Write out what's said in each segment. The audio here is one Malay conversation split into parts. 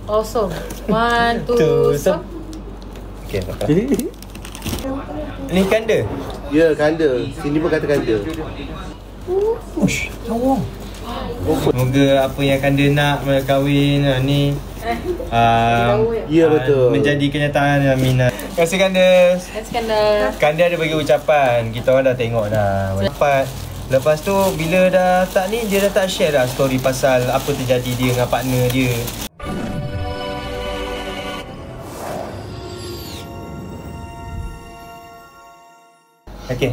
Awesome. 1, 2, stop. Okay, tak apa. Ni kanda? Ya, kanda. Sini pun kata kanda. Ush, lawa. Semoga apa yang kanda nak kahwin ni ya, betul. menjadi kenyataan, Aminah. Terima kasih Kanda. Kanda ada bagi ucapan. Kita orang dah tengok dah. Lepas tu bila dah tak ni, dia dah tak share dah story pasal apa terjadi dia dengan partner dia. Okay,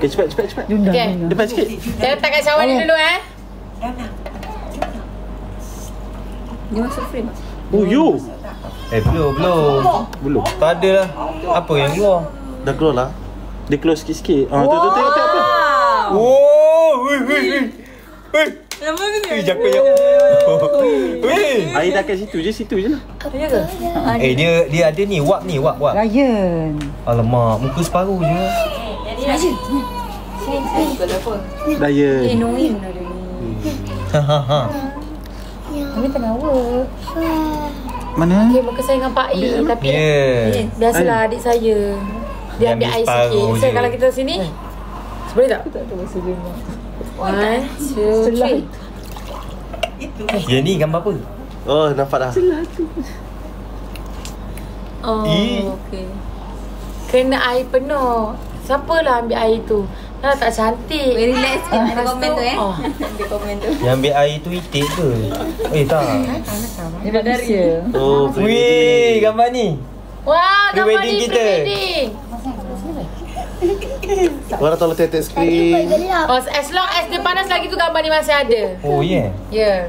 cepat. Okay. Depan sikit. Saya letak kat cawan ni dulu Dia masuk frame. Oh, you. Belum. Tak ada lah. Apa yang keluar? Dah keluar lah. Dia keluar sikit-sikit. Tu tengok apa. Oh, weh. Jakut. Air dah kat situ je lah. Ya ke? Dia ada ni, wap. Ryan. Alamak, muka separuh je. Sini. Daya. Noin ada ni. Ini tengah work. Mana? Okay, muka saya dengan Pak I. Tapi biasalah adik saya. Dia ambil air sikit. So kalau kita sini, boleh tak? Tak ada masa dia. 1, 2, 3. Yang ni gambar apa? Oh, nampak dah. Oh, okey. Kena air penuh. Siapalah ambil air tu? Dah tak cantik. Very relax sikit. Ada komen tu Ada komen tu. Yang ambil air tu itik ke? Tak. Dia dah dari. Oh, Wih, gambar ni. Wah, gambar Pre-wedding ni kita. pre-wedding. Korang tolong tetek skrin. Oh, as long as dia panas lagi tu gambar ni masih ada. Oh, yeah. Ya.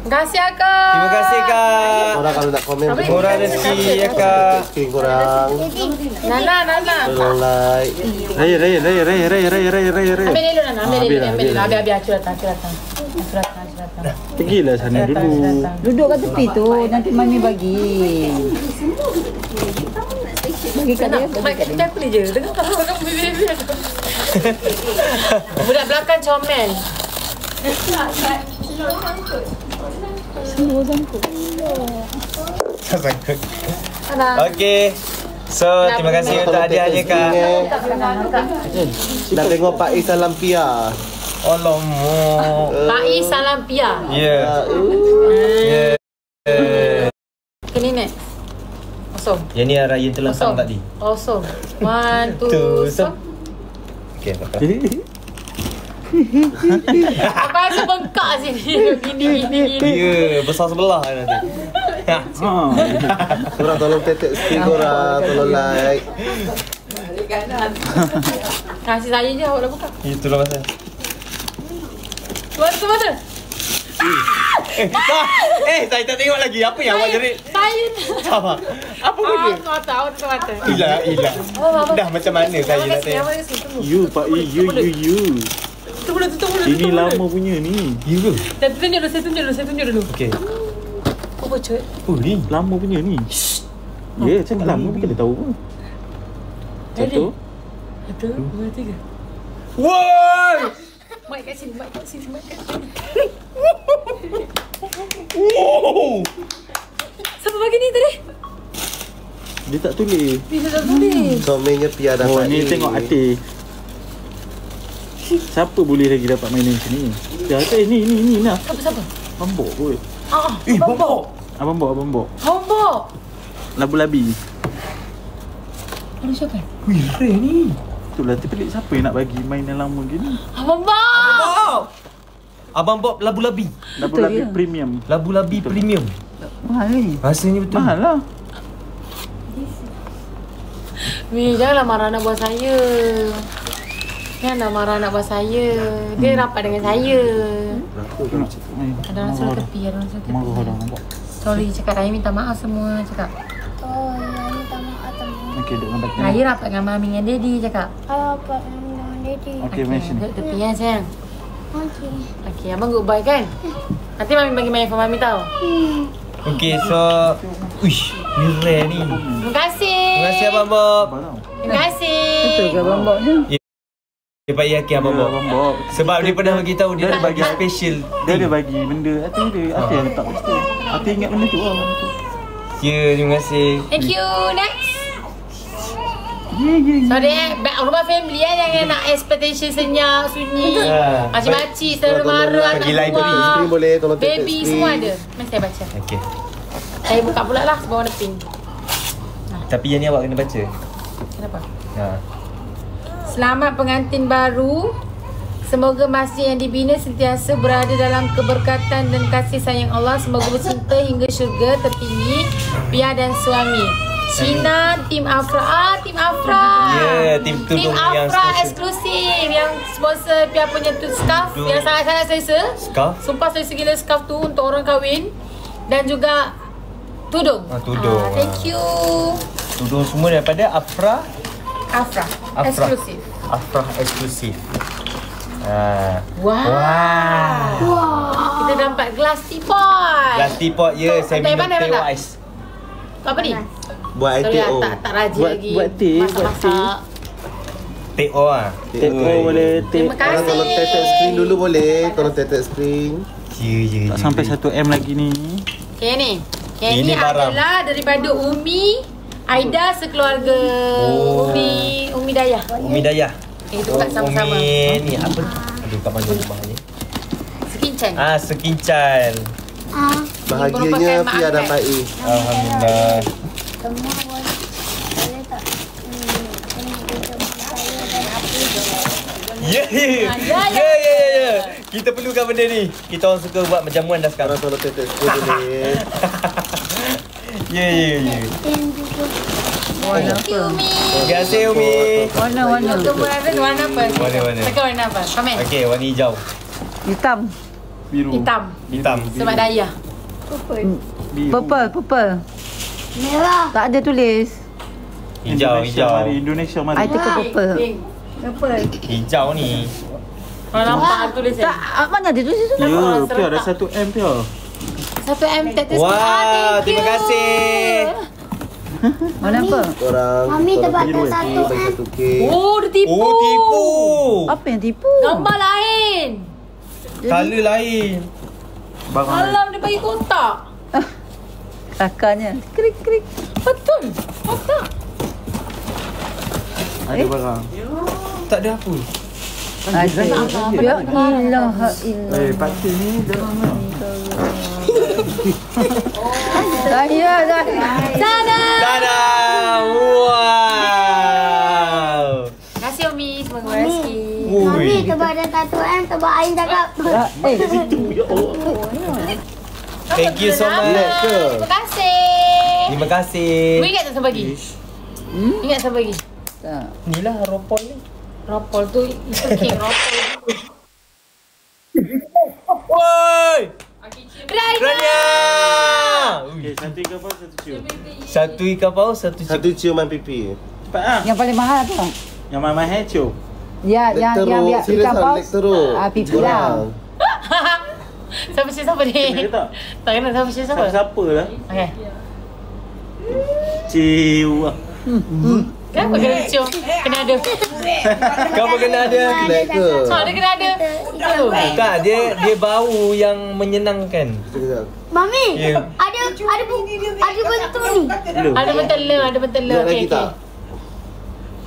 Terima kasih Akak. Terima kasih, Kak. Korang kalau nak komen, Korang rezeki ya, Kak. skrin korang. Nana. Tolong like. Raya. Ambil dulu Nana, ambil dulu. Habis aku datang. Pergilah sana dulu. Duduk kat tepi tu, nanti Mami bagi. Bagi kat dia. Kita aku ni je. Dengar kamu biar. Budak belakang comel. Semua sangkut. Sangkut. Okey. So, terima kasih untuk hadiahnya, Kak. Nak tengok Pak I salam Pia. Alamak. Pak I salam Pia. Ya. Ini next. Awesome. Yang ni Ryan terlentang tadi. Awesome. 1, 2, stop. Okay, tak apa. Apa rasa bengkak sini. Gini. Ya, besar sebelah nanti. Korang tolong tetek skrin korang. Tolong like. Kasih saya je awak dah buka. Itulah pasal. Mana? Saya tak tengok lagi. Apa yang awak jerit? Saya Apa? Apa benda? Awak mata. Hilang. Dah macam mana saya nak tengok? You, Pak I. You. Tutup mulut. Ini lama punya ni. Ya ke? Saya tunjuk dulu. Okey. Apa cuy? Oh, ni. Lama punya ni. Ya, cakap lama bukan dia tahu pun. Satu. 1, 2, 3. Woi! Mic kat sini. Wow! Siapa bagi ni tadi? Dia tak tulis. Dia tak tulis. Komennya Pia dan Oh, Pak ni I. tengok hati. Siapa boleh lagi dapat mainan macam ni? Ya, ni nak. Siapa? Bambok kot. Bambok. Abang Bok. Hombok. Labu-labi. Ada siapa? Wih, keren ni. Itulah terpelik siapa yang nak bagi mainan lama gini. Abang Bob. Abang Bob labu-labi. Labu-labi ya. premium. Labu-labi premium. Mahal ni. Rasanya betul. Mahal lah. Mi, janganlah marah anak buah saya. Janganlah marah anak buah saya. Dia rapat dengan saya. Ada orang suruh tepi. Marah dah nampak. Sorry, cakap Raya minta maaf semua. Cakap Oh, ya, minta maaf teman. Okey, duduk dengan batin. Raya rapat dengan Mami dengan Daddy. Cakap Kalau apa dengan Daddy. Okey, mari sini. duduk tepi kan sayang. Okey. Okay, abang goodbye kan. Nanti Mami bagi main for Mami tau. Okey, so uish, ni rare ni. Terima kasih. Terima kasih Abang Bob. Terima kasih. Betul ke Abang Bob ni? Dia baik yakin Abang Bob. Abang Bob. Sebab dia pernah bagi tahu dia Dia ada bagi bagi- special. Dia ada bagi benda. Hati dia. Hati yang letak kat situ. Aku ingat benda tu lah. Ya, terima kasih. Thank you. Next. Sorry rumah family jangan nak expectation senyap, sunyi. Makcik-makcik selalu marah, Pergi anak live buah, Screen boleh, tolong tap baby screen. semua ada. Mari saya baca. Okey. Saya buka pula lah sebab warna pink. Tapi yang ni awak kena baca. Kenapa? Ha. Selamat pengantin baru. Semoga masjid yang dibina sentiasa berada dalam keberkatan dan kasih sayang Allah. Semoga bercinta hingga syurga tertinggi. Pia dan suami. Cina, tim Afra. Tim Afra. Ya, tim tudung yang Afra eksklusif. eksklusif. Yang sponsor Pia punya tu scarf. Tudung. Yang sangat-sangat selesa. Scarf? Sumpah selesa gila scarf tu untuk orang kahwin. Dan juga tudung. Tudung. Thank you. Tudung semua daripada Afra. Afra. Eksklusif. Afra eksklusif. Wow. Kita dapat gelas teapot. Gelas teapot ya, saya Dari minum mana, teh mana? ais. Apa ni? Buat Sorry ITO. tak rajin lagi. buat teh, Masak-masak. Teh O ah. Teh boleh. Terima kasih. Tolong tap screen dulu boleh. Tolong tap screen. Ya. Tak sampai 1M lagi ni. Okay ni. Yang Ini ni barang. adalah daripada Umi Aida sekeluarga. Oh. Umi Dayah. Umi Dayah. Kita buka sama-sama. Umi ni apa? Aduh, kat mana rumah ni? Sekincan. Sekincan. Bahagianya merupakan Pia dan mak Pak A. Alhamdulillah. Semua boleh tak? Kena tunjuk saya dan api je. Ya. Kita perlukan benda ni. Kita orang suka buat menjamuan dah sekarang. Tolong tap screen boleh. Ya. Warna Thank you apa? Umi. Terima kasih Umi. Warna. Kemudian warna apa? Warna. Tekan warna apa? Komen. Okey, warna hijau. Hitam. Biru. Hitam. Sebab Dayah. Biru. Purple. Merah. Tak ada tulis. Hijau. Indonesia I mari. teka purple. Hijau ni. Kalau nampak tulis Tak, mana ada tulis tu? Ya, Pia ada 1M Pia. 1M tak tulis. Wah, terima kasih. Warna apa? Korang Mami tolong dapat tap satu screen bagi 1K. Oh, dia tipu. Oh, tipu. Apa yang tipu? Gambar lain. Color lain. Barang Alam dia bagi kotak. Kakaknya. Krik. Betul. Kotak. ada barang. Tak ada apa. Ada. Ya ilaha illallah. Pakcik ni dah. Saya dah. Sana. Tada! Wow. Terima kasih Umi. Semoga rezeki. Mami sebab ada 1M sebab Ain cakap. Thank you so much. Terima kasih. Terima kasih. Umi ingat tak siapa bagi? Ingat siapa bagi? Tak. Inilah ropol ni. Ropol tu itu king ropol. Woi! Rania. Rania! Okey, satu ikan paus, satu cium. Satu ikan paus, satu Satu ciuman pipi. Cepat ah. Yang paling mahal apa? Yang mahal cium. Ya, yang biar Serius ikan lah, paus. leg teruk. Pipi lah. Siapa ni? Kena tak? Tak kena siapa? Siapa lah? Okey. Cium lah. Kenapa kena cium? Kena ada. Kau kena ada. Leg ke? Dia kena ada. Itu. Tak, dia bau yang menyenangkan. Mami, Ya. ada bentuk ni. Ada bentuk le. Lihat lagi tak?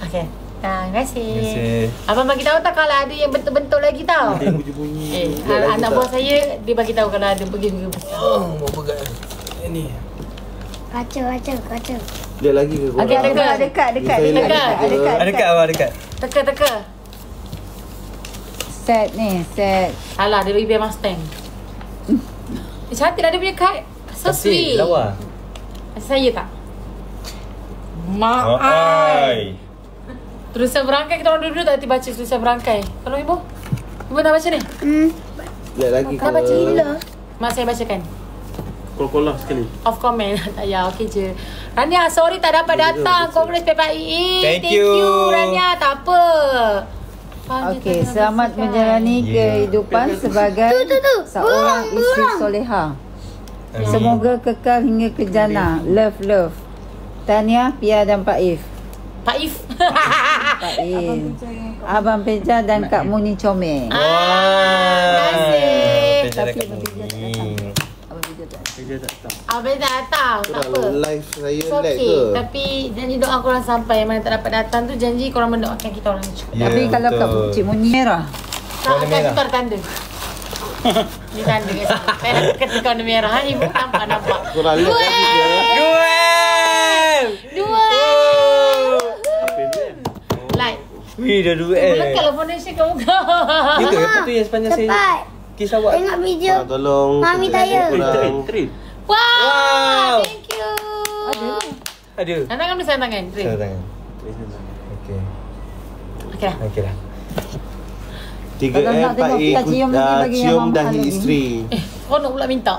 Okey. Terima kasih. Terima kasih. Abang bagi tahu tak kalau ada yang bentuk-bentuk lagi tau. Dia bunyi-bunyi. Anak buah saya dia bagi tahu kalau ada pergi besar. Mau pegang. Ini. Kaca. Lihat lagi ke korang? Dekat. Dekat. Dekat awak dekat. Teka. Set ni, set. Alah, dia bagi biar Mustang. Cantik lah dia punya kad. So sweet. Lawa. Saya tak? Mak Oh, ai. Tulisan berangkai kita orang dulu tak hati baca tulisan berangkai. Tolong ibu. Ibu nak baca ni? Lihat lagi ke? Nak baca gila. Mak saya bacakan. Kol-kolah sekali. Off comment. Tak payah, okey je. Rania, sorry tak dapat datang. Kongres PPI. Thank you. Rania, tak apa. Okey, selamat menjalani kehidupan sebagai seorang isteri soleha. Amin. Semoga kekal hingga ke jannah. Love. Tahniah Pia dan Pak If. Pak If. Pak If. Abang Peja dan Kak Muni comel. Wah. Terima kasih. Peja dekat Tapi sini. Abang Peja tak. Dia tak tahu. Abang tak datang. Tak apa. Live saya It's lag okay. ke? Tapi janji doa korang sampai. Yang mana tak dapat datang tu janji korang mendoakan kita orang cukup. Ya, Tapi kalau kat betul. Cik Muni merah. Tak Warna akan merah. tukar tanda. Ni tanda guys. Saya nak ketika warna merah. Ibu nampak. Korang lihat kan tiga. Dua. Apa ni kan? Like. Wih, dah duet. Belakanglah foundation kat muka. Itu apa tu yang sepanjang saya Cepat. kisah awak? Tengok video. Tolong. Mami tanya. Korang. Trip. Wow. Thank you. Ada. Tangan boleh tangan. Salah tangan. Okey. Okey dah. Okey dah. 3M Kalau nak Pak tengok A Pia cium lagi bagi yang cium mama dahi lagi. isteri. Kau nak pula minta.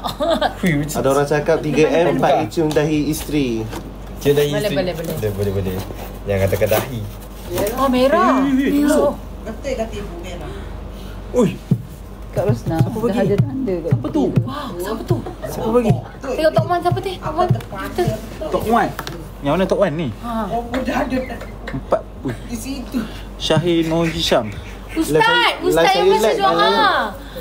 Ada orang cakap 3M Pak A cium dahi isteri. Dia dah Boleh, isteri. boleh. Boleh. Jangan katakan dahi. Oh merah. Merah. Ui, Kak Rosna dah ada tanda kat. Apa tu? Wow, siapa tu? siapa bagi? Tengok Tok Man siapa tu? Tok Man. Tok Wan. Yang mana Tok Wan ni? Ha. 4. Ui. Di situ. Syahir Nur Hisham. Ustaz Live saya yang baca lag doa. ke?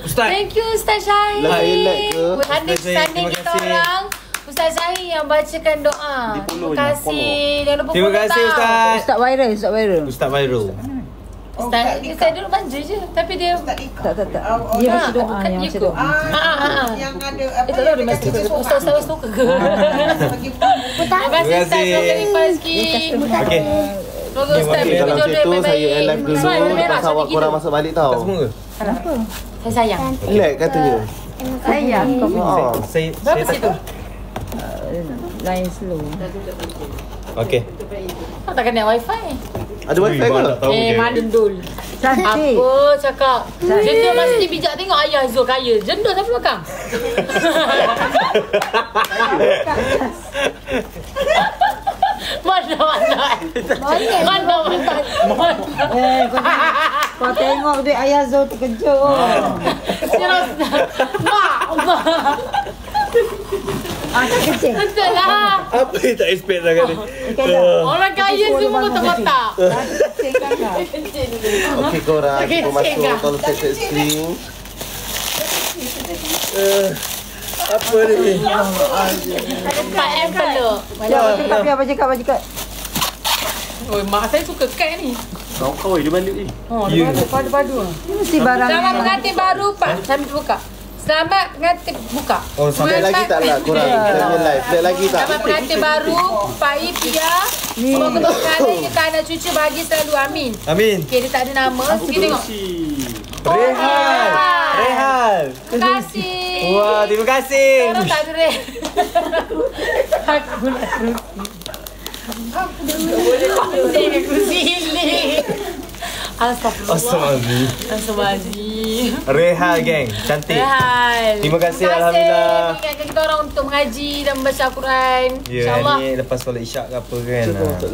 Ustaz. Thank you Ustaz Syahir. Live saya lag ke? Tanda Ustaz Syahir, tanding terima kita kasih. orang. Ustaz Syahir yang bacakan doa. Di follow Terima je, kasih. Jangan lupa Terima follow kasih tau. Ustaz. Ustaz viral, Ustaz viral. Ustaz Viral. Ustaz, saya duduk manja je. Tapi dia Tak. Dia baca doa bukan yang dia baca kot. doa. Yang ada Tak tahu dia masih Ustaz suka ke. Terima kasih Ustaz. Semoga lipat rezeki. Okey. Semoga Okay, Ustaz beri kalau jodoh macam tu yang saya baik-baik. live dulu. Soal merah Lepas awak cantik korang gila. masuk balik Tak tau. semua ke? Kenapa? Saya sayang. Lag katanya. Sayang kau pun. Saya Berapa situ? takut. Lain slow. Okey. Kau tak kena wifi. Ada wifi ke? Tahu je. Mana dul. Cantik. Apa cakap? Jendul mesti bijak tengok ayah Zul kaya. Jendul sampai belakang. Mana. Kau tengok duit ayah Zul terkejut. Serius. Mak. Kecil. Betul lah. Apa yang tak expect sangat ni? Orang kaya semua kotak-kotak. Kecil kan kau? Kecil dulu. Okey korang, Okey, kita masuk. cik, Tolong set screen. Apa ni? 4M peluk. Biar baca kat. Oh, mak saya suka kad ni. Kau dia balik ni. Oh, dia padu-padu. Ini mesti barang. Selamat pengantin baru, Pak. Sambil buka. Selamat pengantin buka. Oh, Live lagi tak lah korang? Saya live. Live lagi tak? Selamat pengantin baru, Pak Ipia. Semoga berkali kita anak cucu bahagia selalu. Amin. Amin. Okey, dia tak ada nama. Okey, tengok. Rehan. Rehan. Terima kasih. Wah, terima kasih. Sekarang tak ada Rehan. Aku nak kerusi. Kerusi ini. Astagfirullah. Astagfirullahaladzim. Rehan geng, cantik. Rehan. Terima kasih, Alhamdulillah. Mengingatkan kita orang untuk mengaji dan membaca Al-Quran. Ya, InsyaAllah. ni lepas solat isyak ke apa kan.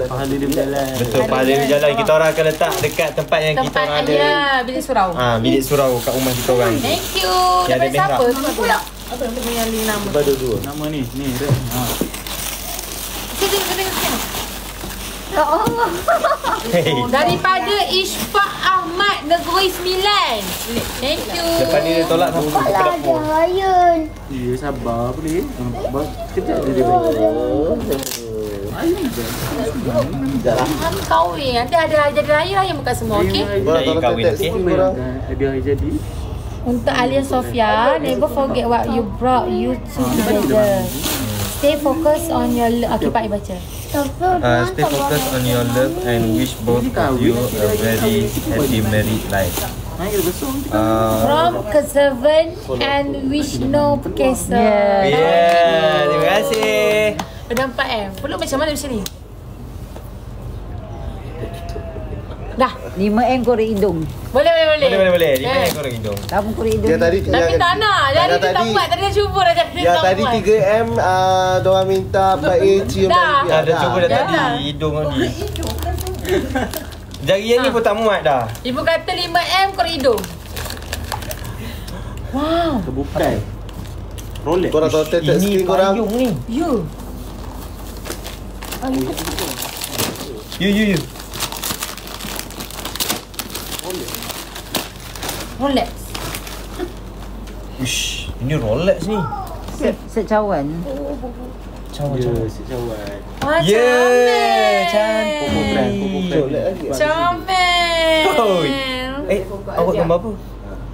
Pahala dia berjalan. Betul, pahala dia berjalan. Kita orang akan letak dekat tempat yang kita Tempat orang ada. ya, bilik surau. Bilik surau kat rumah kita orang. Thank you. Yang ada Daripada siapa? mihrab. Tengok pula. Apa yang link nama? Badu dua. Nama ni dia. Tengok. Hey. Daripada Ishfaq Ahmad Negeri Sembilan. Thank you. Lepas ni dia tolak sampai ke Ada dapur. ayun. Ya sabar boleh. Sekejap je dia balik. Kami kahwin. Nanti ada jadi raya yang bukan semua, okey? Korang tolong kahwin, set okey? screen korang. Ada hari jadi. Untuk Alia Sofia, never forget what you brought you two together. Stay focused on your okay, Pak baca. Stay focused on your love and wish both of you a very happy married life. Naik besar kita. From Kesavan and Vishnu Pekesa. Yeah, terima kasih. Dah 4M. Peluk macam mana macam ni? Dah. 5M korek hidung. Boleh. Boleh. Di mana korang hidung? Kamu korek hidung. Yang tadi Tapi tak nak. Jadi tu tak buat. Tadi dah cuba dah jadi Yang tak tadi buat. 3M diorang minta Pak A cium Dah. dahi. Dah cuba dah Dah. tadi hidung tadi. Jari yang ni pun tak muat dah. Ibu kata 5M korek hidung. Wow. Kebukan. Rolex. Korang tolong set screen korang. ni. You. You. Rolex. Ush, ini Rolex ni. Secawan. Ya, si cawan. Wah, Yeah, cantik. cantik. Comel. Oi. Awak gambar apa?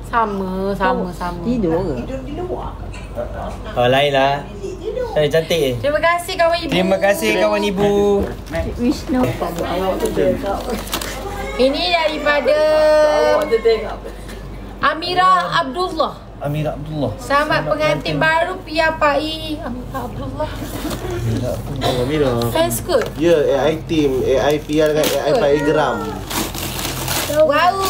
Sama. Tidur ke? Oh, lain lah. Cantik. Terima kasih kawan ibu. Terima kasih kawan ibu. Wisnu. Ini daripada Amira Abdullah. Amira Abdullah. Selamat pengantin baru Pia Pai. Amira Abdullah. Oh, Mira. Fans ke? Ya, AI team, AI PR dengan AI Paigram. Wow.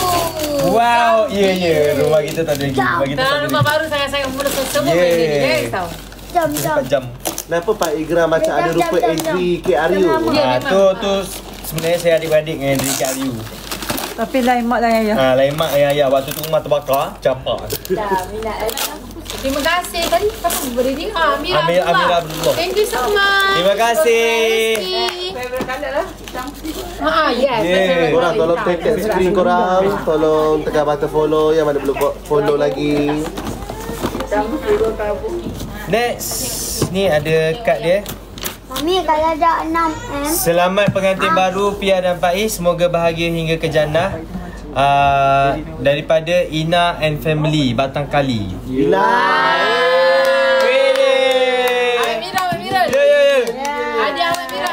Wow, ya. Rumah kita tak ada lagi. Rumah kita tak Dalam ada rumah lagi. baru sangat-sangat muda. Semua Yeah. main ni guys tahu. Jam. 4 jam. Kenapa Paigram macam ada rupa Adri KRU? Ya, Tu sebenarnya saya adik-beradik dengan Adri KRU. Tapi lain mak lain ayah. Lain mak yang ayah. Waktu tu rumah terbakar, capak. Terima kasih. Tadi siapa beri dia? Amira Amira Abdullah. Thank you so much. Terima kasih. Favorite colour lah. Yes. Yeah. Korang tolong tag screen korang. Tolong tekan button follow yang mana belum follow lagi. Next. Ni ada kad dia. Mami kalau ada 6M. Selamat pengantin baru Pia dan Faiz. Semoga bahagia hingga ke jannah. Daripada Ina and Family Batang Kali. Bila. Amira. Ya. Ada Amira.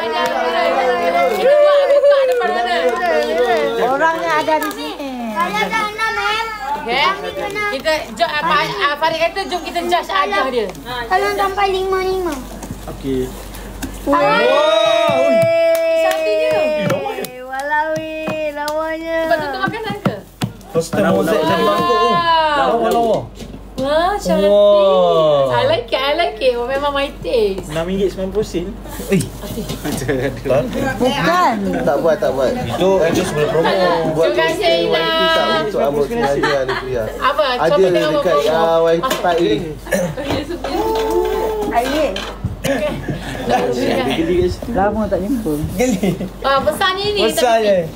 Kita buka depan mana? Orangnya ada di sini. Kalau ada 6M. Okay. Kita Farid kata jom kita judge hadiah dia. Kalau sampai 5. Okey. Satu je. Walawi, lawanya. Sebab tutup makanan ke? Poster mozaik jadi mangkuk. Lawa. Wah, cantik. Wow. I like it. Memang my taste. RM6.90. Bukan. Tak buat. Itu sebelum promo. Buat Terima kasih, Ina. tak untuk Amor sengaja ni Pria. Apa? Ada Coba tengok dekat YT Faiz. Air. Geli kat situ. Lama tak jumpa. Geli. Besarnya ni. Besar je.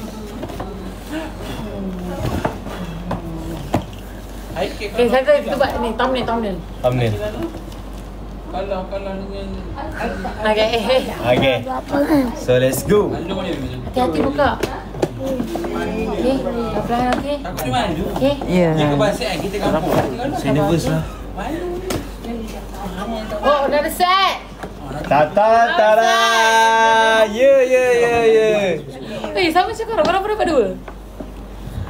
Okay, kita buat ni thumbnail. Thumbnail. Okay. So let's go. Hati-hati buka. Okay, pelan-pelan okay. Ya. Saya nervous lah. Oh, dah ada set. Tara. Ya. Sama cakap berapa dua?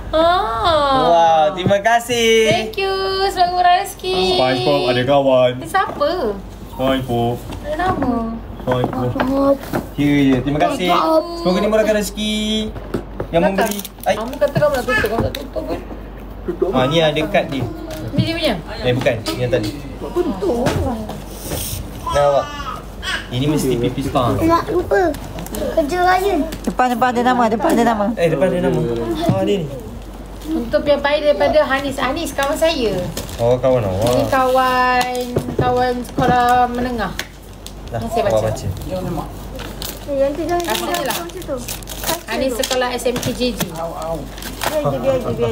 Wow, terima kasih. Thank you. Selamat murah rezeki. SpongeBob ada kawan. Ini siapa? SpongeBob. Ada nama. SpongeBob. Ya. Terima kasih. Semoga dimurahkan rezeki. Yang memberi. Kamu kata kamu nak tutup pun. Ni ada kad dia. Ni dia punya. Bukan. Yang tadi. Nah, awak. Ini mesti pipi star. Tak lupa. Kerja raya. Depan ada nama. Depan ada nama. Ni. Untuk Pia Pai daripada Hanis. Hanis kawan saya. Oh, kawan Ini awak. kawan sekolah menengah. Dah, Saya baca. awak baca. Yang tu dah. Kasih je lah. Hanis sekolah SMK JJ. Biar je.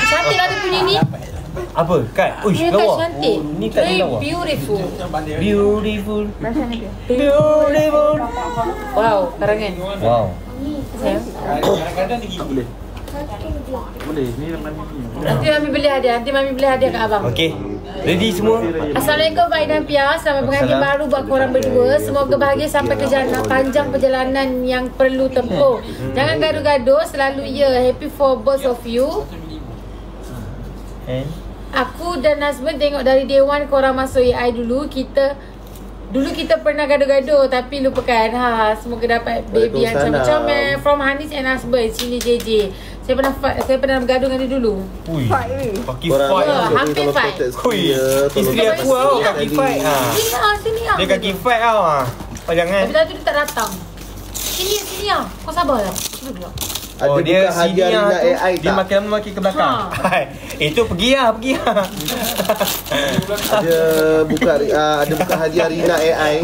Cantik lah dia punya ni. Apa? Kad? Uish, Dia kan lawa. cantik. Ni kad Very ni lawa. beautiful. Beautiful. Wow, karangan. Wow. Sayang. Boleh. Ni RM6. Nanti Mami beli hadiah kat abang. Okey. Ready semua? Assalamualaikum Pak dan Pia. Selamat pengantin baru buat korang berdua. Semoga bahagia sampai ke jannah. Panjang perjalanan yang perlu tempuh. Jangan gaduh-gaduh. Selalu happy for both of you. And Aku dan husband tengok dari day one korang masuk AI dulu. Kita pernah gaduh-gaduh tapi lupakan. Semoga dapat baby yang comel-comel. From Hanis and husband. Sini JJ. Saya pernah bergaduh dengan dia dulu. ui. Pakai Korang fight. hampir fight. Ui. Isteri aku kaki fight. Sini Dia kaki fight Kau jangan. Tapi tadi dia tak datang. Sini Kau sabar lah. Duduk. Ada dia buka hadiah sini Rina tu, AI dia tak? makin lama makin ke belakang. Itu pergi lah. Ada buka hadiah Rina AI.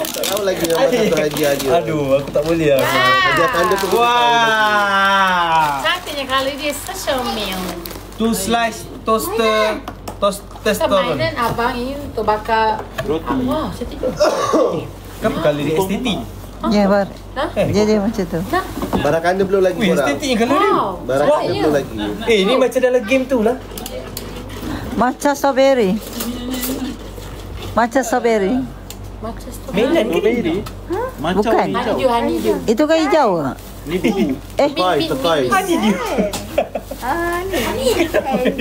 Tak tahu lagi nama satu hadiah dia. Aduh, aku tak boleh lah. Hadiah tanda tu. Wah. Cantiknya kalau dia social meal. 2 slice toaster testosteron. Mainan abang ini untuk bakar Roti. Wah, saya tidur. Kenapa kali dia estetik? Ya, Bar. Nah, Jadi macam tu. nah. Barang kanda belum lagi Wih, korang. estetik yang kalau dia. Wow. Barang kanda Saya. belum lagi. Ni macam dalam game tu lah. Matcha strawberry. Matcha strawberry. Macam tu. Mainan ke ni? Strawberry. Macam Bukan. hijau. Honeydew. Itu kan hijau ke? Ni biru. Surprise. Ni.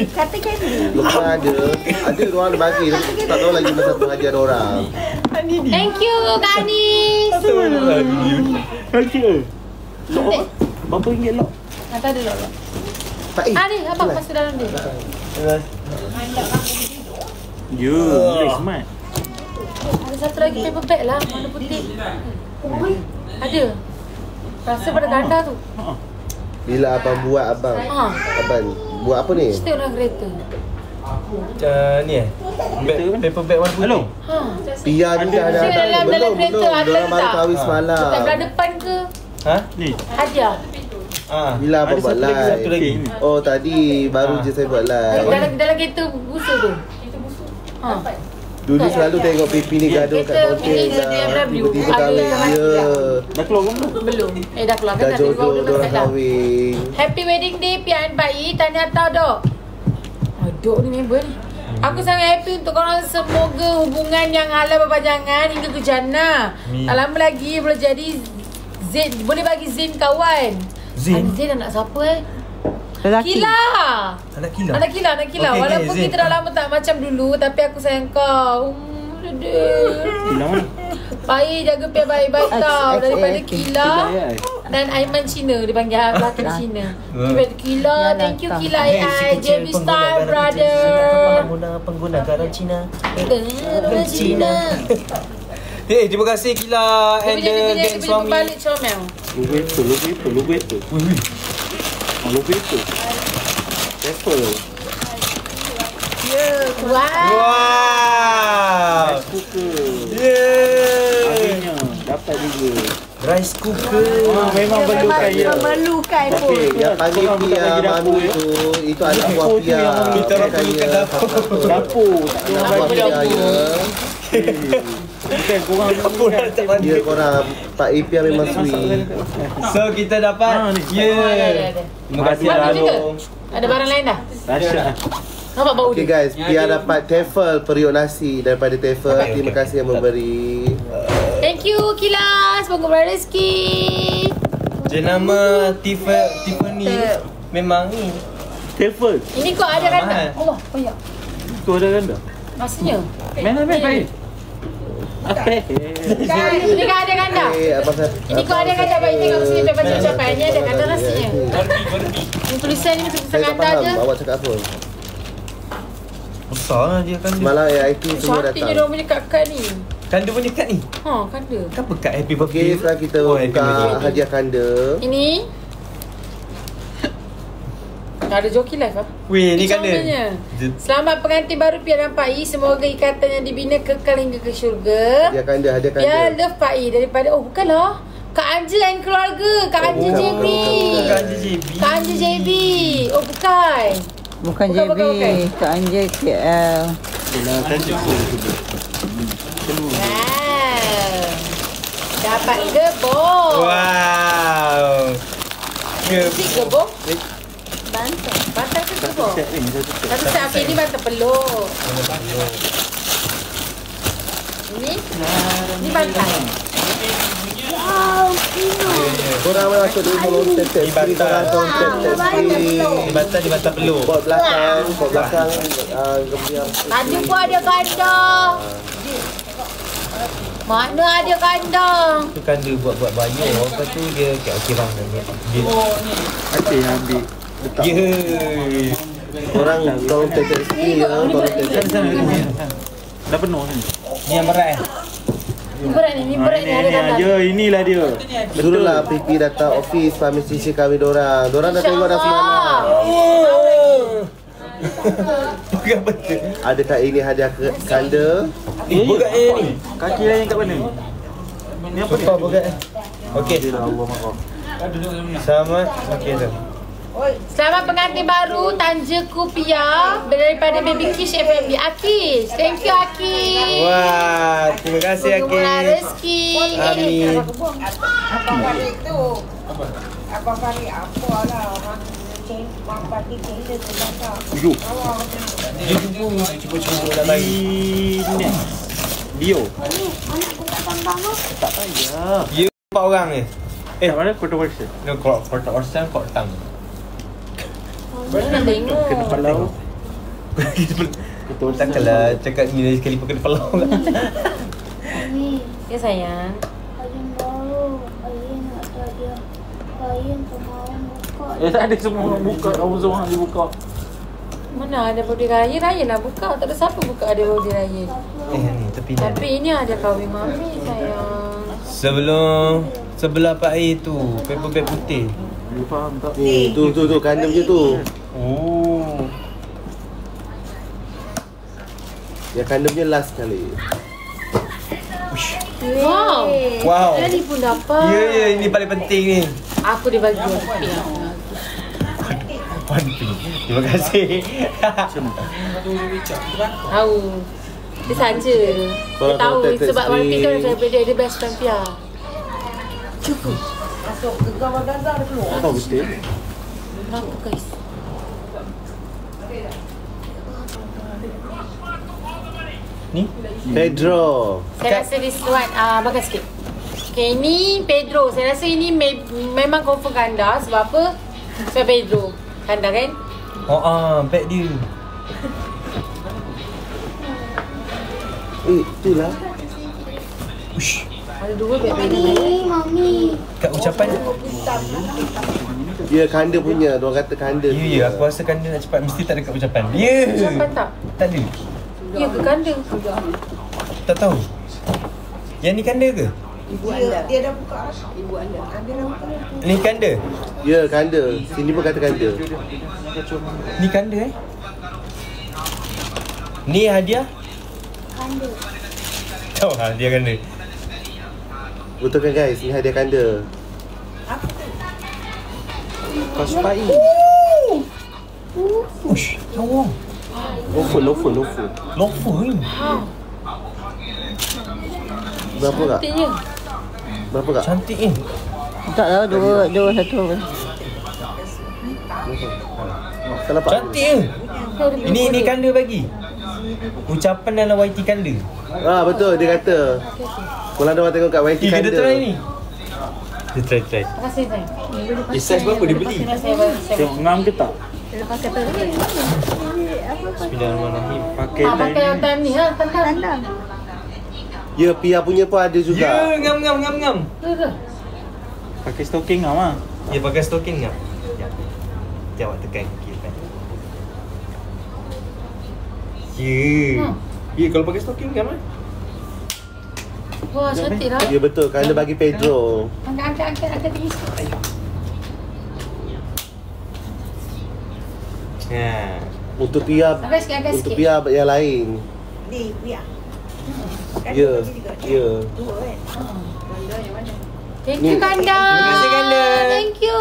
Kata candy. Bukan ada orang bagi tapi tak tahu lagi masa pengajian orang. Thank you Kak Anis. Harga. Lok. Berapa ringgit lok? Kata ada lok. Tak Ni abang masuk dalam dia. Ya, nilai smart. Ada satu lagi paper bag lah. Mana putih. Ada. Rasa pada ganda tu. Bila abang buat abang. Abang buat apa ni? Kita orang kereta. Ni paper bag warna putih. Hello. Pia ni dah ada. Dalam kereta ada Diorang baru letak. kahwin semalam. Kat belah depan ke? Ha? Ni. Hadiah. Bila abang Ada buat satu lagi, satu lagi. live? Oh tadi baru je saya buat live. Dalam kereta busuk tu. Dulu selalu tengok pipi ni gaduh kat Kita hotel pergi dah. BMW. Tiba-tiba Ada kahwin. yang Ya. Dah keluar ke belum? Belum. Dah keluar kan? Dah Dah jodoh keluar diorang dah. kahwin. Happy wedding day Pian Pai. Tanya tahu dok. Dok ni member ni. Aku sangat happy untuk korang. Semoga hubungan yang halal berpanjangan hingga ke jannah. Tak lama lagi boleh jadi Zain. Boleh bagi Zain kawan. Zain? Zain anak siapa Lelaki. Kila. Anak kilau. Anak Kila. Okey, Walaupun Zain. kita dah lama tak macam dulu, tapi aku sayang kau. Hilang mana? Baik, jaga Pia baik-baik tau. Daripada Kila Ayai. dan Aiman Cina. Dia panggil lelaki di Cina. Daripada Kila. Thank you Kila AI. JB Star brother. Pengguna garam Cina. Garam Cina. Hey, terima kasih Kila and the geng suami. Balik comel. Lugu itu. Lugu itu. Apple. Wow. Wow. Rice cooker. Yeay. Akhirnya dapat juga. Rice cooker. Memang perlukan ya. Memerlukan pun. Tapi Yang panggil korang Pia bukan bagi Mami dapur, tu, itu anak buah Dapur tu Pia. yang kita orang perlukan dapur. Dapur. Tak ada Anak orang buah bagi Pia dapur. ya. Bukan korang Dapur dah tak mandi. Ya korang, Pak Ipia memang sweet. So kita dapat. ni. Yeah. Terima kasih Baru Aldo. juga. Ada barang lain dah? Dahsyat. Nampak bau Okay dia? guys, Pia dapat tefel periuk nasi daripada tefel. Terima kasih yang memberi. Thank you Kila. Semoga berrezeki. Jenama Tiffany memang ni. Tefel. Ini kau ada kan tak? Mahal. Allah, banyak. Tu ada kan dah? Rasanya. Main baik. Ini kau ada kan tak? Abang saya. Ini kau ada kan tak? Baik tengok sini paper ucapan. Ini ada kan tak rasanya? Ini tulisan ni macam tulisan Saya tak anda je. faham awak cakap apa. Besar lah dia kan. Semalam AIT semua Cantiknya dia datang. orang punya kad ni. Kanda punya kad ni. Ha, kanda. Kenapa kad happy birthday? Okay, sekarang kita happy buka birthday. hadiah kanda. Ini ada joki live ah. Weh, ni kanda. Contohnya. Selamat pengantin baru Pia dan Pak I. Semoga ikatan yang dibina kekal hingga ke syurga. Hadiah kanda, hadiah Pia kanda. love Pak I daripada bukanlah Kak Anja dan keluarga. Kak Anja JB. Kak Anja JB. Kak Anja JB. Oh bukan. Bukan Bukan, JB. bukan. Kak Anja KL. Bila kan cukup. Wow. Dapat gebok. Wow. Si gebok. Bantai. Bantai ke gebok? Set ni satu set. Satu set. Okay, ni bantai peluk. Ini? Ni bantai. Wow, Pino. Korang masuk dulu follow tap-tap free. Korang follow tap-tap free. Di bantal peluk. Bot belakang gembiar. Tadi pun ada kandang. Mana ada kandang? Tu kanda buat bayar. Lepas tu dia kat okey bang. Dia. Aceh yang ambil. Letak. Ya. Korang follow tap-tap free ya. Follow tap-tap free. Dah penuh kan? Ni yang berat. Ni berat ni ada kandang. Ya, inilah dia. Suruhlah Pipi datang office Farmasi Cici kami dorang. Dorang dah tengok dah semalam. Bukan betul. Adakah ini hadiah kanda? Berat ni. Kaki lain kat mana? Ni apa ni? Sumpah berat. Okey. Allah maaf. Sama. Okey tu. Selamat pengantin baru Tanja Kupia daripada Baby Kish FMB. Akish, thank you Akish. Wah, terima kasih Semoga murah Akish. rezeki. Amin. Abang Farid tu. Abang Farid apa lah orang Mak Farid kena tu bakar. Yuk. Dia cuba nak bagi. Dio. Mana buka tambang tu? Tak payah. Ya, 4 orang ni. Mana kontroversi? No, kotak orsan, kotak tang. Nak tengok. Kena palau. Takkanlah cakap gini sekali pun kena pelau kan. Mami, Ya sayang. ayam baru. Ayam nak tak dia. Ayam kemarin buka. Tak ada semua orang buka. Orang semua orang buka. Mana ada birthday raya, raya lah buka. Tak ada siapa buka ada birthday raya. Ni tepi ni. Tapi ini ada kahwin mami sayang. Sebelum sebelah Pak Air tu, paper bag putih. You faham tak? Tu kandung je tu. Oh. Yang kandungnya last kali. Wow. Wow. Jadi pun dapat. Ya, ini paling penting ni. Aku dibagi one Penting. Terima kasih. Tahu. Dia saja. Dia tahu sebab one piece kan daripada dia best friend Pia. Cukup. Masuk ke gambar Gaza dah keluar. Tahu betul. Kenapa guys? Ni? Pedro. Saya rasa this one bakal sikit. Okay, ini Pedro. Saya rasa ini memang confirm ganda. Sebab apa? Sebab Pedro. Ganda kan? Bag dia. Itulah. Ush. Ada dua bag Pedro. Mami. Kat ucapan Ya, kanda punya. Diorang kata kanda. Ya, aku rasa kan dia nak cepat mesti tak ada kat ucapan. Ya. Ucapan tak? Tak ada. Ya ke ganda? Tak tahu. Yang ni kanda ke? Dia dah buka. Ibu anda. Dia dah buka. Ni kanda? Ya, kanda. Sini pun kata kanda. Ni kanda Ni hadiah? Kanda. Tahu hadiah kanda. Betul kan guys? Ni hadiah kanda. Kau supai. Ush, tahu. Lofer. Lofer ni. Berapa kak? Cantiknya. Berapa kak? Cantik ni. Tak tahu dua satu. Salah pak. Cantik ke? Ini kanda bagi. Ucapan dalam YT kanda. Betul dia kata. Kalau ada orang tengok kat YT Kita kanda. try ni. Dia try. Terima kasih sayang. Size berapa dia beli? Tengok ngam ke tak? Dia pakai tadi. Bismillahirrahmanirrahim. Pakai Pakai yang time ni ha, tandang. Ya, Pia punya pun ada juga. Ya, ngam. Ke? Pakai stocking ngam ah. Ya, pakai stocking ngam. Ya. Nanti awak tekan kaki kan. Ya. Ya, kalau pakai stocking ngam Wah, cantik lah. Ya betul, kanda bagi Pedro. Angkat tinggi. Ya. Untuk Pia, Agak sikit. untuk Pia yang lain. Ni, biar. Ya. Dua kan. Thank you Kanda. Terima kasih, Kanda. Thank you.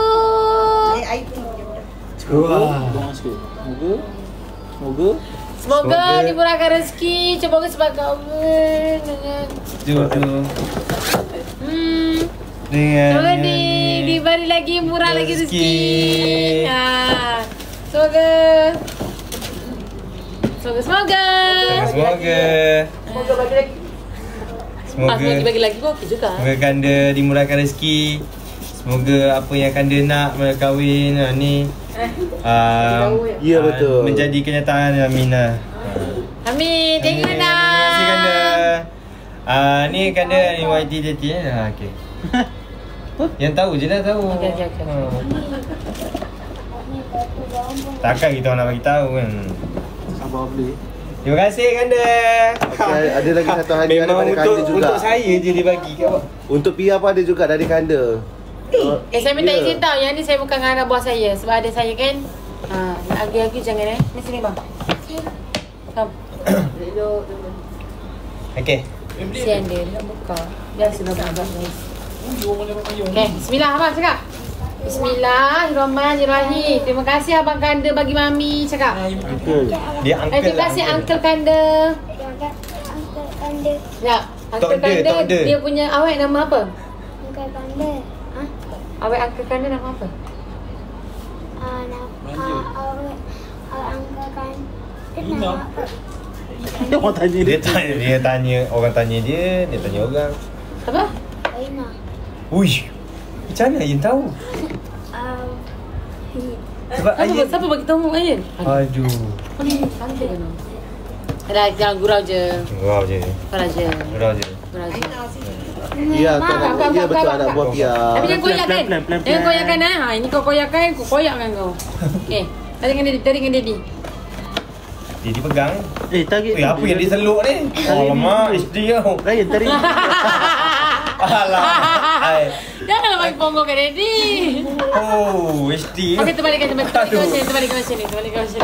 Ni IT je budak. Wah. Doang sikit. Semoga Semoga dimurahkan rezeki. Semoga sebab kahwin dengan Jodoh. Dengan semoga diberi lagi murah lagi rezeki. Semoga Semoga dibagi lagi pun okey juga. Semoga Kanda dimurahkan rezeki. Semoga apa yang Kanda nak kahwin ni Ya betul. menjadi kenyataan. Amin. Amin. Thank you Terima Kanda. kasih Kanda. Ni Kanda ni YT JT okey. Yang tahu je lah tahu. Okey. Takkan kita orang nak bagi tahu kan. sabar beli. Terima kasih Kanda. Okay, ada lagi satu hadiah Memang daripada Kanda juga. untuk saya je dia bagi kat awak. Untuk Pia pun ada juga dari Kanda. Saya minta Ya. izin tau. Yang ni saya bukan dengan anak buah saya. Sebab ada saya kan. Lagi-lagi jangan Ni sini bang. Come. Okey. Kesian dia nak buka. Biasa dah buka guys. Okay, bismillah abang cakap. Bismillahirrahmanirrahim. Terima kasih Abang Kanda bagi Mami cakap. Uncle. Dia uncle Terima kasih Uncle Kanda. Uncle Kanda. Ya, Uncle Tok De, Kanda Tok De. dia punya awet nama apa? Uncle Kanda. Ha? Awet Uncle Kanda nama apa? Uncle Kanda. Nama apa? Dia orang tanya Dia tanya, orang tanya dia tanya orang. Apa? Aina. Uish. Macam mana Ayin tahu? Sebab Ayin. Siapa bagi tahu Ayin? Aduh. Cantik kan? Dah, jangan gurau je. Gurau je. Gurau je. Gurau je. Gurau je. Ya, dia betul anak buah Pia. Tapi jangan koyakkan. Plan. Jangan koyakkan ha. Ini kau koyakkan, aku koyakkan kau. Okey. Tarik dengan Daddy. Dia pegang. tarik. Apa yang dia seluk ni? Alamak, SD tau. Ryan, tarik. Alah. Janganlah bagi ponggol kat Daddy. Oh, SD. Okey, terbalikkan sini. Okey.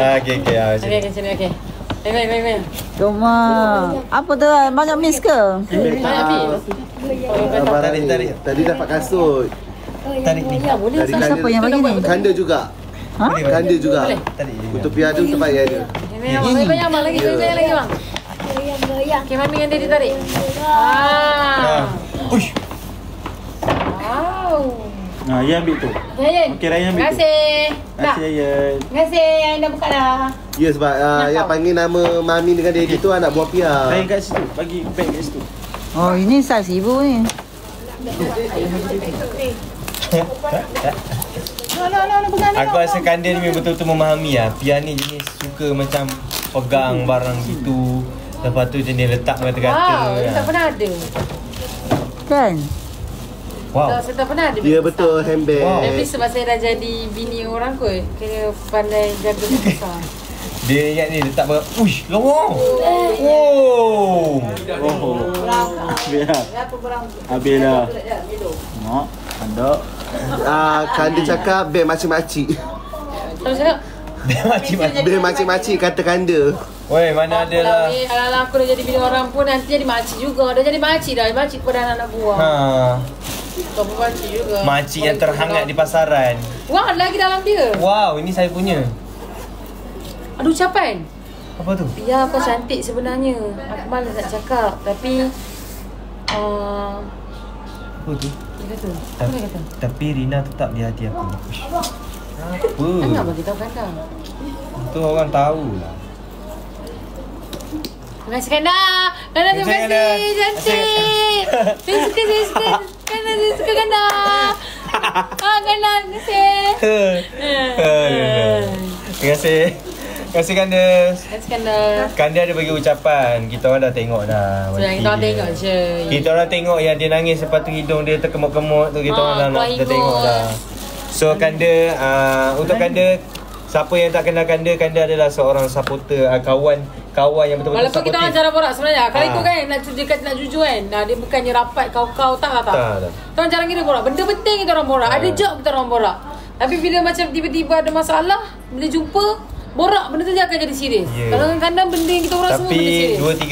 Okey, kat sini. Okey. Baik. Cuma apa tu? Banyak miss ke? Banyak habis. Tarik. Tadi dapat kasut. Tarik ni. Ya, boleh. Dari Siapa yang bagi ni? Kanda juga. Ha? Kanda juga. Tarik. Untuk Pia tu tempat yang ada. Banyak lagi bang. Goyang. Okey, Mami dengan Daddy tarik. Uish. Wow. Yang ambil tu. Ryan. Okey, Ryan ambil Terima tu. kasih. Terima kasih, Ryan. Terima kasih. Yang dah buka dah. Ya sebab yang panggil nama Mami dengan Daddy tu anak buah Pia. Ryan kat situ. Bagi beg kat situ. Oh, ini saiz ibu ni. Aku rasa Kanda ni betul-betul memahami lah. Pia ni jenis suka macam pegang barang gitu. Lepas tu jenis letak kata-kata. Wow, tak pernah ada. Kan? Wow. Saya tak pernah ada. Ya betul handbag. Wow. Maybe sebab saya dah jadi bini orang kot. Kena pandai jaga besar. Dia ingat ni letak barang. Uish, lawa. Oh. Habis dah. Mak, anda. Kanda cakap beg makcik-makcik. Tahu cakap? Beg makcik-makcik kata Kanda. Weh, mana ada lah. Alah, aku dah jadi bini orang pun nanti jadi makcik juga. Dah jadi makcik dah. Makcik kepada anak-anak buah. Kau pun makcik juga. Makcik yang terhangat di pasaran. Wah, ada lagi dalam dia. Wow, ini saya punya. Ada ucapan. Apa tu? Ya, kau cantik sebenarnya. Aku malas nak cakap. Tapi Apa tu? dia kata. Apa dia kata? Tapi Rina tetap di hati aku. Apa? Jangan bagi tahu Kanda. Itu orang tahulah. Terima kasih Kanda. Kanda terima kasih. Cantik. Saya suka. Kanda, saya suka Kanda. Kanda, terima kasih. Terima kasih. Terima kasih Kanda. Terima kasih Kanda. Kanda ada bagi ucapan. Kita orang dah tengok dah. So, yang kita orang tengok je. Kita orang tengok yang dia nangis lepas tu hidung dia terkemut-kemut tu. Kita orang dah tengok dah. So Kanda, untuk Kanda, siapa yang tak kenal Kanda, Kanda adalah seorang supporter, kawan yang betul-betul walaupun supportive. kita orang cara borak sebenarnya. Kalau ikut kan nak jujur kan. Dia bukannya rapat kau-kau tak. Tak. Kita orang jarang kira borak. Benda penting kita orang borak. Ada job kita orang borak. Tapi bila macam tiba-tiba ada masalah, bila jumpa borak, benda tu dia akan jadi serius. Kalau kadang-kadang benda yang kita orang semua benda serius. Tapi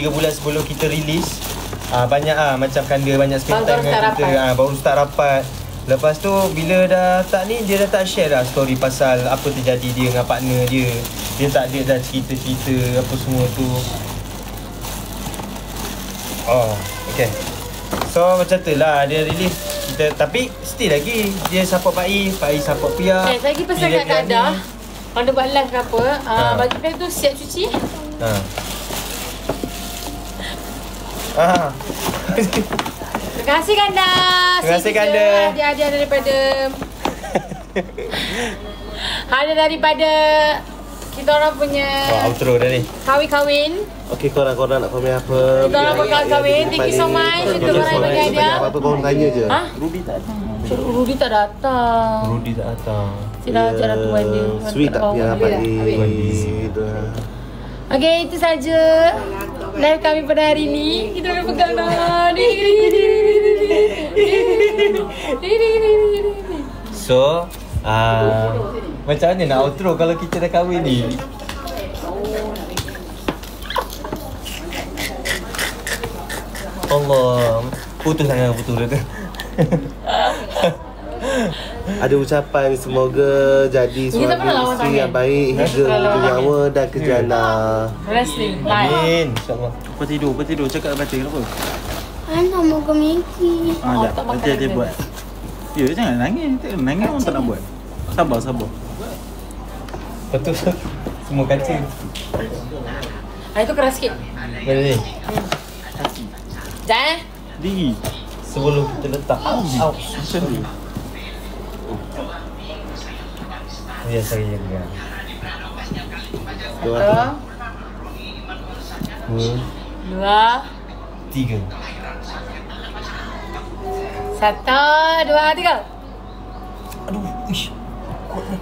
2-3 bulan sebelum kita release, banyak macam Kanda banyak spend time dengan kita. Baru start rapat. Lepas tu bila dah tak ni, dia dah tak share dah story pasal apa terjadi dia dengan partner dia. Dia tak ada dah cerita-cerita apa semua tu. Oh, okay. So macam tu lah dia release kita, tapi still lagi dia support Pak I support Pia. Saya lagi pesan kat Kanda, kalau dia buat live ke apa, bagi Pia tu siap cuci. Terima kasih Kanda. Terima kasih Kanda. Hadiah daripada kita orang punya outro dah ni. Kahwin. Okey, korang nak komen apa? Kita orang berkahwin. Thank you so much. Kita orang bagi hadiah. Apa korang tanya je. Ruby tak ada. Rudy tak datang. Tidak ajak dah tuan dia. Sweet tak Pia dapat ni. Okey, itu saja live kami pada hari ni. Kita akan pegang dah. So, macam mana nak outro kalau kita dah kahwin ni? Allah, putus tu. Ada ucapan semoga jadi suami isteri yang baik hingga bernyawa dan kejana. Wrestling. Amin. InsyaAllah. Kau tidur, cakap baca kenapa? Anak moga Miki. Tak, nanti dia buat. Ya, jangan nangis. Nangis orang tak nak buat. Sabar. Betul. Semua kaca. Itu keras sikit. Mana ni? Jangan. Diri. Sebelum kita letak. Macam tu. Ya, saya jaga. Satu. 2, 2. 3. 1, 2, 3. Aduh, ish.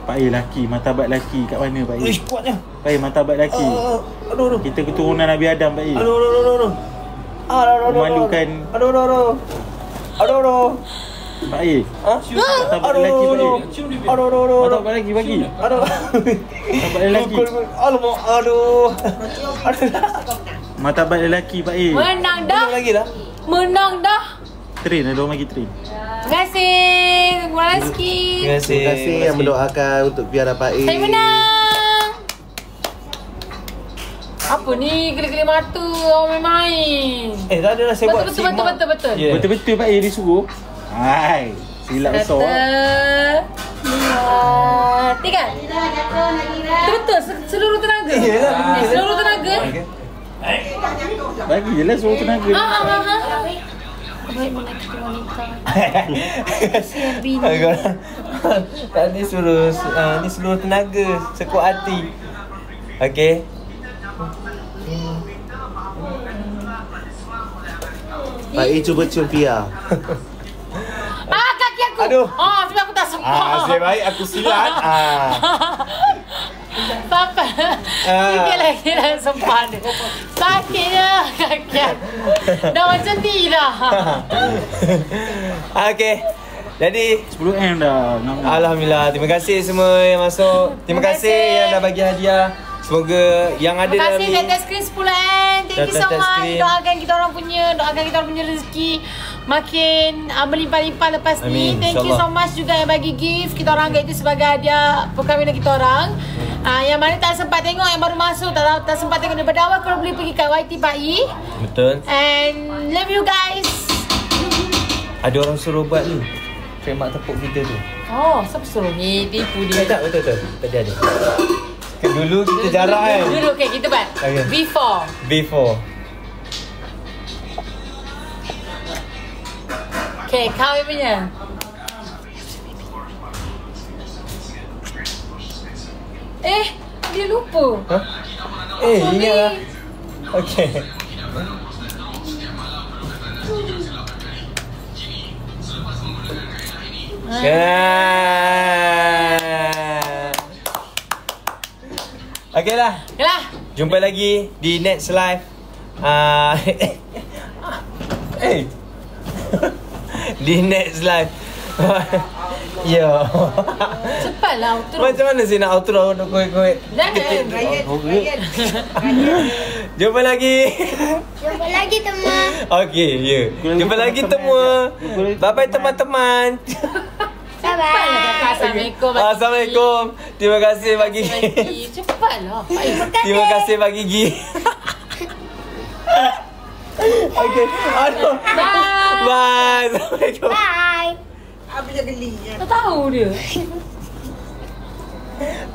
Pak Air laki, martabat laki kat mana Pak Air? Ish, kuatnya. Pak Air martabat laki. Aduh. Kita keturunan Nabi Adam Pak Air. Aduh. Memalukan. Aduh. Pak Air. Martabat lelaki Pak Air. Martabat lelaki bagi. Martabat lelaki. Aduh. Martabat lelaki Pak Air. Menang dah. Lagi dah. Menang dah. Train, ada orang bagi train. Terima kasih. Terima kasih. Terima kasih yang mendoakan untuk Piara Pak Air. Saya menang. Apa ni? Geli-geli mata orang main. Tak ada lah saya buat Betul. Yeah. Betul-betul Pak Air disuruh. Hai, silap besar. 1, 2, 3. Betul. Seluruh tenaga. Seluruh tenaga. Bagi je lah seluruh tenaga. Baik menakiti wanita. Kasihan bini. Tadi suruh ni seluruh tenaga, sekuat hati. Okey. Pak Air cuba cium Pia. Kaki aku. Aduh. Sebab aku tak sempat. Nasib baik aku silat. Sampai sikit lagi dah sempat. Sakitnya kaki aku. Dah macam ni dah. Okey. Jadi 10M dah. Alhamdulillah. Terima kasih semua yang masuk. Terima kasih yang dah bagi hadiah. Semoga yang ada Terima dalam kasih ni. Tata Screen 10M. Thank you so much. Doakan kita orang punya rezeki makin berlimpah-limpah lepas ni. Amin, Thank you so much juga yang bagi gift. Kita orang anggap itu sebagai hadiah perkahwinan kita orang. Yang mana tak sempat tengok, yang baru masuk tak sempat tengok daripada awal, korang boleh pergi kat YT Pak Air. Betul. And love you guys. Ada orang suruh buat ni. Trademark tepuk kita tu. Siapa suruh ni? Tipu dia. Tak, betul. Tadi ada. Dulu kita jarak kan. Dulu okay, kita buat. Okay. Before. Okay, kau yang punya. Dia lupa. Ingatlah. Okay. Okeylah. Jumpa lagi di next live. Di next live. Ya. Cepatlah outro. Macam mana sih nak outro nak koyak-koyak? Jangan. Jumpa lagi. Jumpa lagi teman. Okey, ya. Jumpa lagi semua. Bye-bye teman-teman. Bye-bye. Assalamualaikum. Assalamualaikum. Terima kasih bagi. Cepatlah. Terima kasih bagi Gi. Okey. Aduh. Bye. Assalamualaikum. Bye. Apa dia gelinya? Tak tahu dia.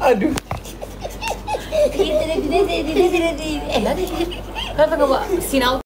Aduh. Kau tengah buat scene out.